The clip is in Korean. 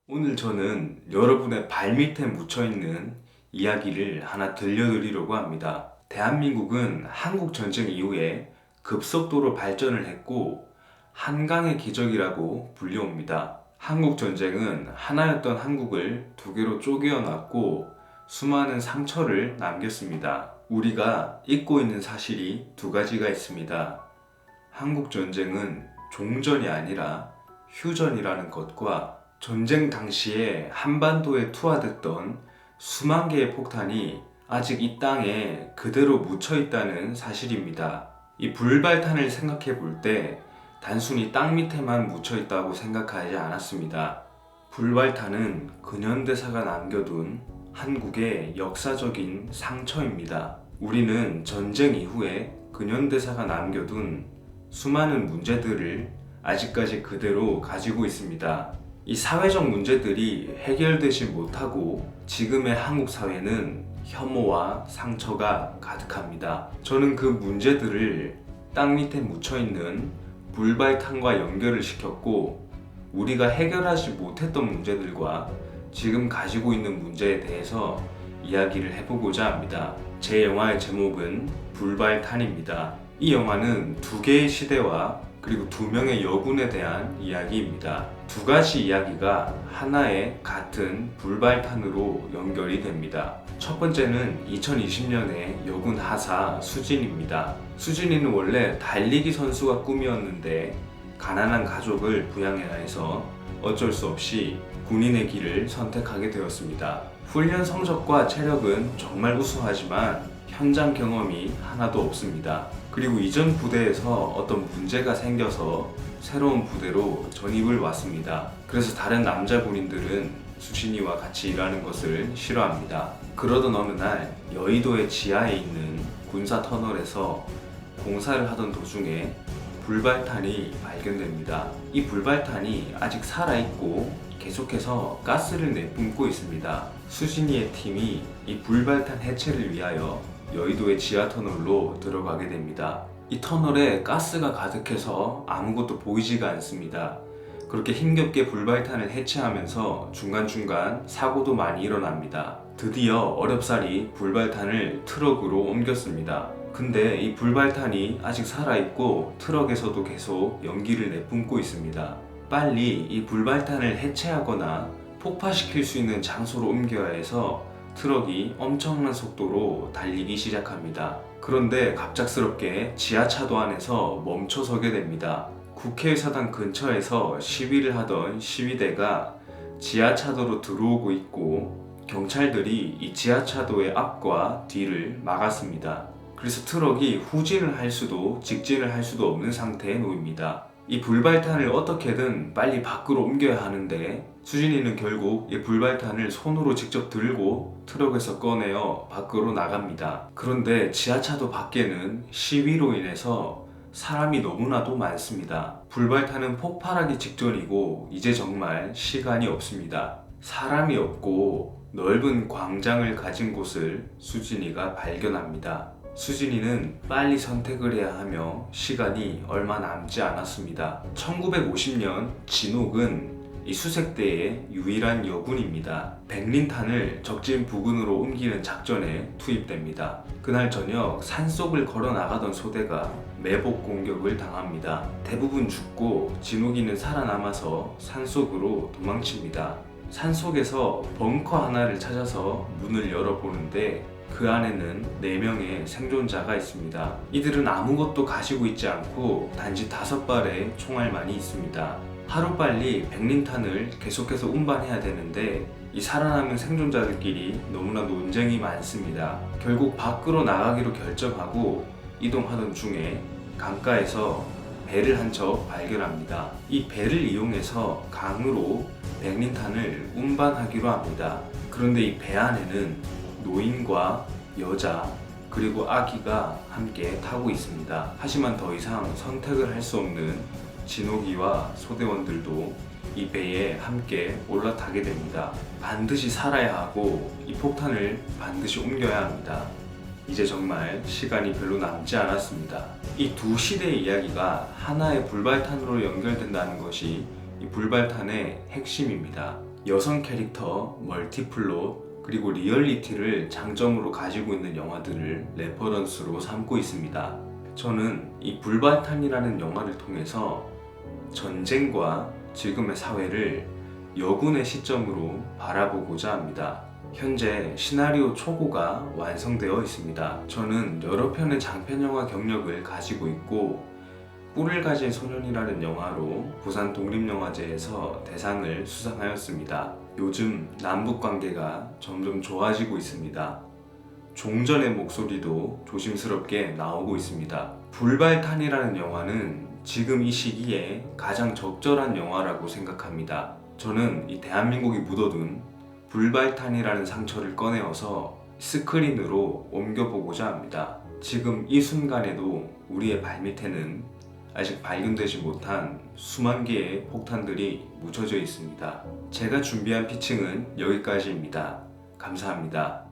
오늘 저는 여러분의 발밑에 묻혀있는 이야기를 하나 들려드리려고 합니다. 대한민국은 한국전쟁 이후에 급속도로 발전을 했고 한강의 기적이라고 불려옵니다. 한국전쟁은 하나였던 한국을 두 개로 쪼개어놨고 수많은 상처를 남겼습니다. 우리가 잊고 있는 사실이 두 가지가 있습니다. 한국전쟁은 종전이 아니라 휴전이라는 것과 전쟁 당시에 한반도에 투하됐던 수만 개의 폭탄이 아직 이 땅에 그대로 묻혀있다는 사실입니다. 이 불발탄을 생각해 볼 때 단순히 땅 밑에만 묻혀있다고 생각하지 않았습니다. 불발탄은 근현대사가 남겨둔 한국의 역사적인 상처입니다. 우리는 전쟁 이후에 근현대사가 남겨둔 수많은 문제들을 아직까지 그대로 가지고 있습니다. 이 사회적 문제들이 해결되지 못하고 지금의 한국 사회는 혐오와 상처가 가득합니다. 저는 그 문제들을 땅 밑에 묻혀있는 불발탄과 연결을 시켰고 우리가 해결하지 못했던 문제들과 지금 가지고 있는 문제에 대해서 이야기를 해보고자 합니다. 제 영화의 제목은 불발탄입니다. 이 영화는 두 개의 시대와 그리고 두 명의 여군에 대한 이야기입니다. 두 가지 이야기가 하나의 같은 불발탄으로 연결이 됩니다. 첫 번째는 2020년의 여군 하사 수진입니다. 수진이는 원래 달리기 선수가 꿈이었는데 가난한 가족을 부양해야 해서 어쩔 수 없이 군인의 길을 선택하게 되었습니다. 훈련 성적과 체력은 정말 우수하지만 현장 경험이 하나도 없습니다. 그리고 이전 부대에서 어떤 문제가 생겨서 새로운 부대로 전입을 왔습니다. 그래서 다른 남자 군인들은 수진이와 같이 일하는 것을 싫어합니다. 그러던 어느 날 여의도의 지하에 있는 군사 터널에서 공사를 하던 도중에 불발탄이 발견됩니다. 이 불발탄이 아직 살아있고 계속해서 가스를 내뿜고 있습니다. 수진이의 팀이 이 불발탄 해체를 위하여 여의도의 지하터널로 들어가게 됩니다. 이 터널에 가스가 가득해서 아무것도 보이지가 않습니다. 그렇게 힘겹게 불발탄을 해체하면서 중간중간 사고도 많이 일어납니다. 드디어 어렵사리 불발탄을 트럭으로 옮겼습니다. 근데 이 불발탄이 아직 살아있고 트럭에서도 계속 연기를 내뿜고 있습니다. 빨리 이 불발탄을 해체하거나 폭파시킬 수 있는 장소로 옮겨야 해서 트럭이 엄청난 속도로 달리기 시작합니다. 그런데 갑작스럽게 지하차도 안에서 멈춰서게 됩니다. 국회의사당 근처에서 시위를 하던 시위대가 지하차도로 들어오고 있고 경찰들이 이 지하차도의 앞과 뒤를 막았습니다. 그래서 트럭이 후진을 할 수도 직진을 할 수도 없는 상태에 놓입니다. 이 불발탄을 어떻게든 빨리 밖으로 옮겨야 하는데 수진이는 결국 이 불발탄을 손으로 직접 들고 트럭에서 꺼내어 밖으로 나갑니다. 그런데 지하차도 밖에는 시위로 인해서 사람이 너무나도 많습니다. 불발탄은 폭발하기 직전이고 이제 정말 시간이 없습니다. 사람이 없고 넓은 광장을 가진 곳을 수진이가 발견합니다. 수진이는 빨리 선택을 해야 하며 시간이 얼마 남지 않았습니다. 1950년 진옥은 이 수색대의 유일한 여군입니다. 백린탄을 적진 부근으로 옮기는 작전에 투입됩니다. 그날 저녁 산속을 걸어 나가던 소대가 매복 공격을 당합니다. 대부분 죽고 진옥이는 살아남아서 산속으로 도망칩니다. 산속에서 벙커 하나를 찾아서 문을 열어보는데 그 안에는 4명의 생존자가 있습니다. 이들은 아무것도 가지고 있지 않고 단지 5발의 총알만이 있습니다. 하루빨리 백린탄을 계속해서 운반해야 되는데 이 살아남은 생존자들끼리 너무나 논쟁이 많습니다. 결국 밖으로 나가기로 결정하고 이동하던 중에 강가에서 배를 한 척 발견합니다. 이 배를 이용해서 강으로 백린탄을 운반하기로 합니다. 그런데 이 배 안에는 노인과 여자 그리고 아기가 함께 타고 있습니다. 하지만 더 이상 선택을 할 수 없는 진옥이와 소대원들도 이 배에 함께 올라타게 됩니다. 반드시 살아야 하고 이 폭탄을 반드시 옮겨야 합니다. 이제 정말 시간이 별로 남지 않았습니다. 이 두 시대의 이야기가 하나의 불발탄으로 연결된다는 것이 이 불발탄의 핵심입니다. 여성 캐릭터, 멀티플롯, 그리고 리얼리티를 장점으로 가지고 있는 영화들을 레퍼런스로 삼고 있습니다. 저는 이 불발탄이라는 영화를 통해서 전쟁과 지금의 사회를 여군의 시점으로 바라보고자 합니다. 현재 시나리오 초고가 완성되어 있습니다. 저는 여러 편의 장편 영화 경력을 가지고 있고 뿔을 가진 소년이라는 영화로 부산 독립영화제에서 대상을 수상하였습니다. 요즘 남북 관계가 점점 좋아지고 있습니다. 종전의 목소리도 조심스럽게 나오고 있습니다. 불발탄이라는 영화는 지금 이 시기에 가장 적절한 영화라고 생각합니다. 저는 이 대한민국이 묻어둔 불발탄이라는 상처를 꺼내어서 스크린으로 옮겨보고자 합니다. 지금 이 순간에도 우리의 발밑에는 아직 발견되지 못한 수만 개의 폭탄들이 묻혀져 있습니다. 제가 준비한 피칭은 여기까지입니다. 감사합니다.